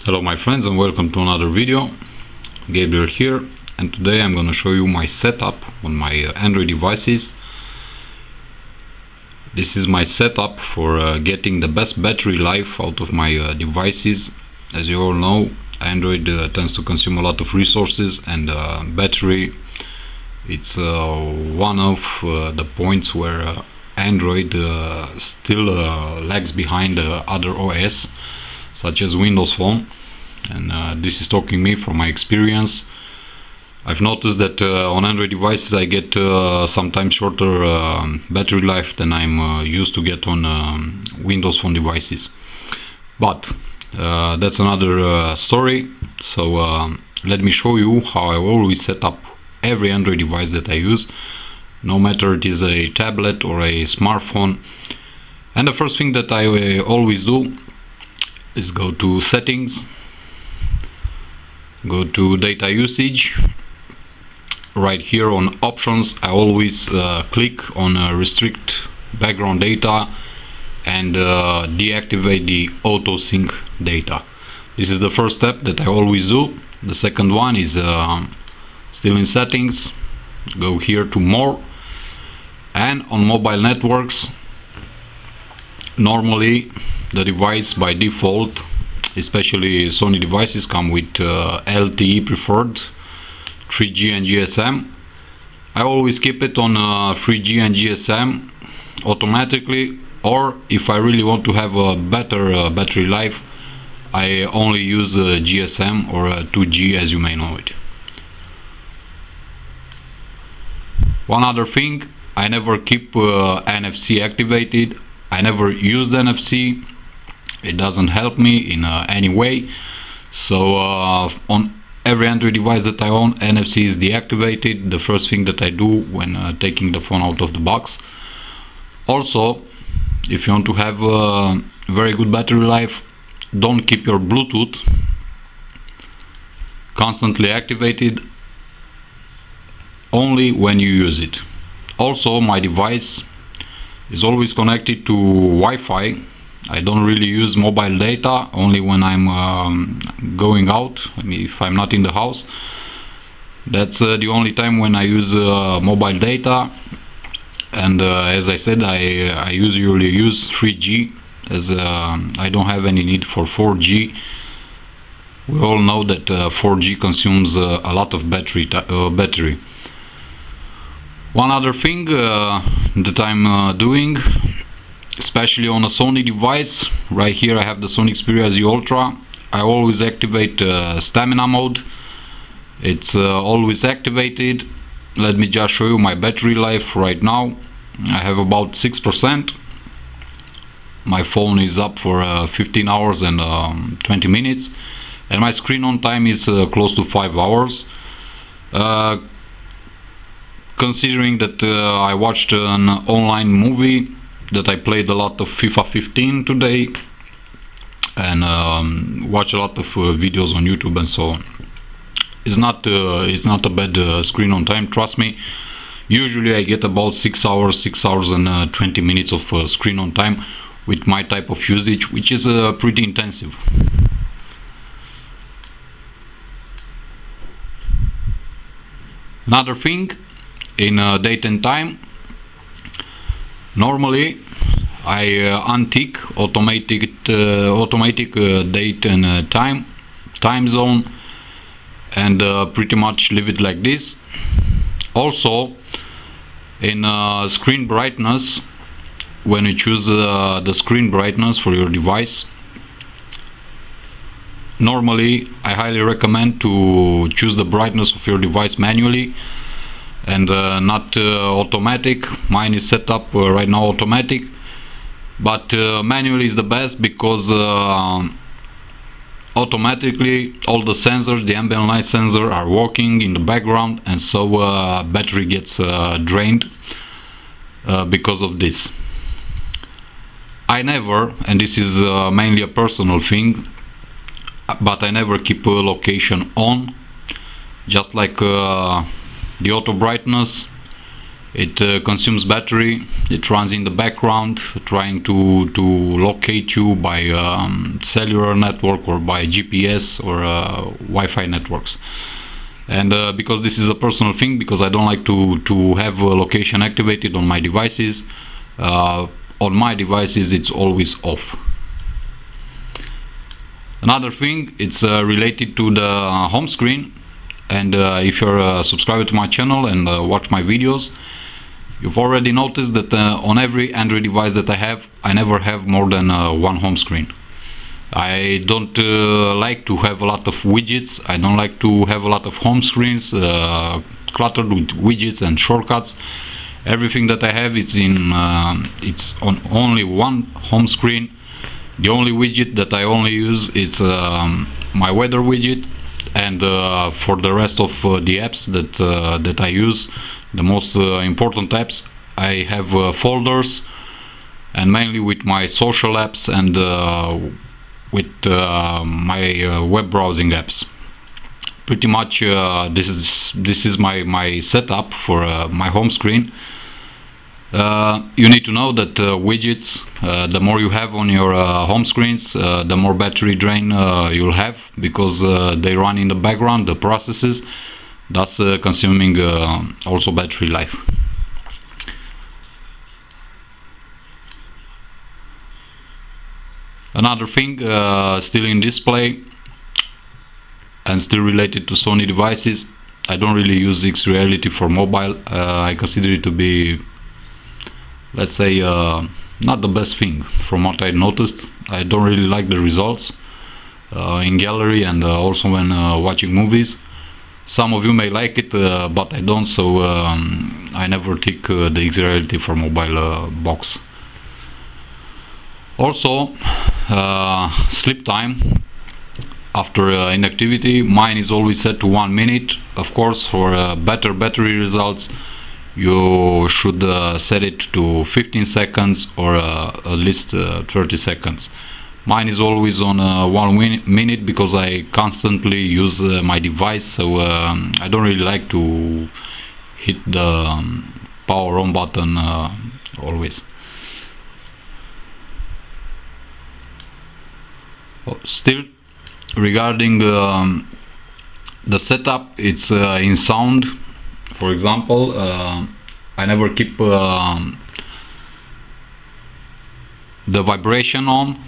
Hello my friends and welcome to another video. Gabriel here, and today I'm going to show you my setup on my Android devices. This is my setup for getting the best battery life out of my devices. As you all know, Android tends to consume a lot of resources, and battery, it's one of the points where Android still lags behind other OS such as Windows Phone, and this is talking me from my experience. I've noticed that on Android devices I get sometimes shorter battery life than I'm used to get on Windows Phone devices, but that's another story. So let me show you how I always set up every Android device that I use, no matter it is a tablet or a smartphone. And the first thing that I always do is go to settings, go to data usage. Right here on options I always click on restrict background data and deactivate the auto sync data. This is the first step that I always do. The second one is still in settings, go here to more, and on mobile networks, normally the device by default, especially Sony devices, come with LTE preferred 3G and GSM. I always keep it on 3G and GSM automatically, or if I really want to have a better battery life, I only use GSM or 2G, as you may know it. One other thing, I never keep NFC activated. I never use NFC. It doesn't help me in any way. So on every Android device that I own, NFC is deactivated, the first thing that I do when taking the phone out of the box. Also, if you want to have a very good battery life, don't keep your Bluetooth constantly activated, only when you use it. Also, my device is always connected to Wi-Fi. I don't really use mobile data, only when I'm going out. I mean, if I'm not in the house, that's the only time when I use mobile data. And as I said, I usually use 3G, as I don't have any need for 4G. We all know that 4G consumes a lot of battery. One other thing that I'm doing, especially on a Sony device, right here I have the Sony Xperia Z Ultra, I always activate stamina mode. It's always activated. Let me just show you my battery life right now. I have about 6%. My phone is up for 15 hours and 20 minutes, and my screen on time is close to 5 hours. Considering that I watched an online movie, that I played a lot of FIFA 15 today, and watch a lot of videos on YouTube and so on. It's not a bad screen on time, trust me. Usually I get about 6 hours and 20 minutes of screen on time with my type of usage, which is pretty intensive. Another thing, in date and time, normally I untick automatic date and time zone, and pretty much leave it like this. Also, in screen brightness, when you choose the screen brightness for your device, normally I highly recommend to choose the brightness of your device manually and not automatic. Mine is set up right now automatic, but manually is the best, because automatically all the sensors, the ambient light sensor, are working in the background, and so battery gets drained because of this. I never, and this is mainly a personal thing, but I never keep a location on, just like the auto brightness. It consumes battery. It runs in the background, trying to locate you by cellular network or by GPS or Wi-Fi networks. And because this is a personal thing, because I don't like to have location activated on my devices, it's always off. Another thing, it's related to the home screen. And if you're a subscriber to my channel and watch my videos, you've already noticed that on every Android device that I never have more than one home screen. I don't like to have a lot of widgets. I don't like to have a lot of home screens cluttered with widgets and shortcuts. Everything that I have it's on only one home screen. The only widget that I only use is my weather widget, and for the rest of the apps that I use, the most important apps, I have folders, and mainly with my social apps and with my web browsing apps. Pretty much this is my setup for my home screen. You need to know that widgets, the more you have on your home screens, the more battery drain you'll have, because they run in the background, the processes, thus consuming also battery life. Another thing, still in display and still related to Sony devices, I don't really use Xreality for mobile. I consider it to be, let's say, not the best thing from what I noticed. I don't really like the results in gallery and also when watching movies. Some of you may like it, but I don't, so I never tick the Xreality for mobile box. Also, sleep time after inactivity, mine is always set to 1 minute. Of course, for better battery results, you should set it to 15 seconds or at least 30 seconds. Mine is always on 1 minute because I constantly use my device, so I don't really like to hit the power on button always. Still, regarding the setup, it's in sound. For example, I never keep the vibration on,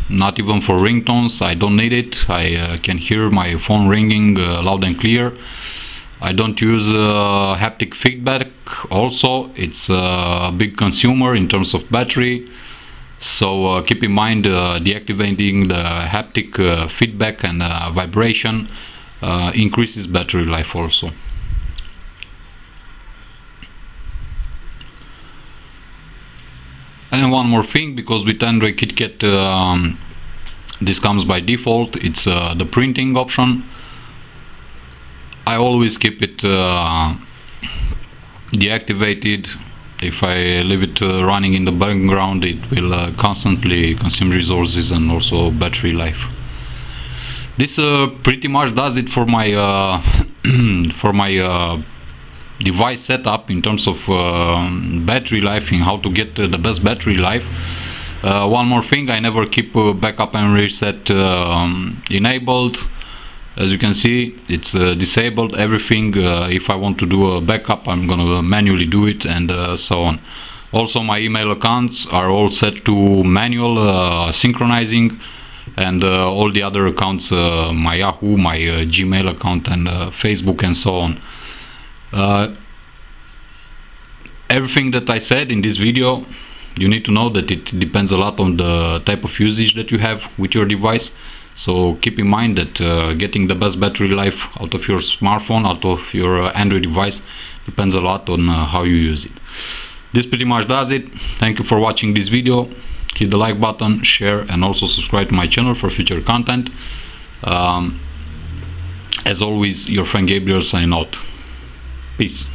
not even for ringtones. I don't need it. I can hear my phone ringing loud and clear. I don't use haptic feedback also. It's a big consumer in terms of battery, so keep in mind deactivating the haptic feedback and vibration increases battery life also. And one more thing, because with Android KitKat this comes by default, it's the printing option. I always keep it deactivated. If I leave it running in the background, it will constantly consume resources and also battery life. This pretty much does it for my for my device setup in terms of battery life and how to get the best battery life. One more thing, I never keep backup and reset enabled. As you can see, it's disabled everything. If I want to do a backup, I'm gonna manually do it, and so on. Also, my email accounts are all set to manual synchronizing, and all the other accounts, my Yahoo, my Gmail account, and Facebook, and so on. Everything that I said in this video, you need to know that it depends a lot on the type of usage that you have with your device. So keep in mind that getting the best battery life out of your smartphone, out of your Android device, depends a lot on how you use it. This pretty much does it. Thank you for watching this video. Hit the like button, share, and also subscribe to my channel for future content. As always, your friend Gabriel signing out. Peace.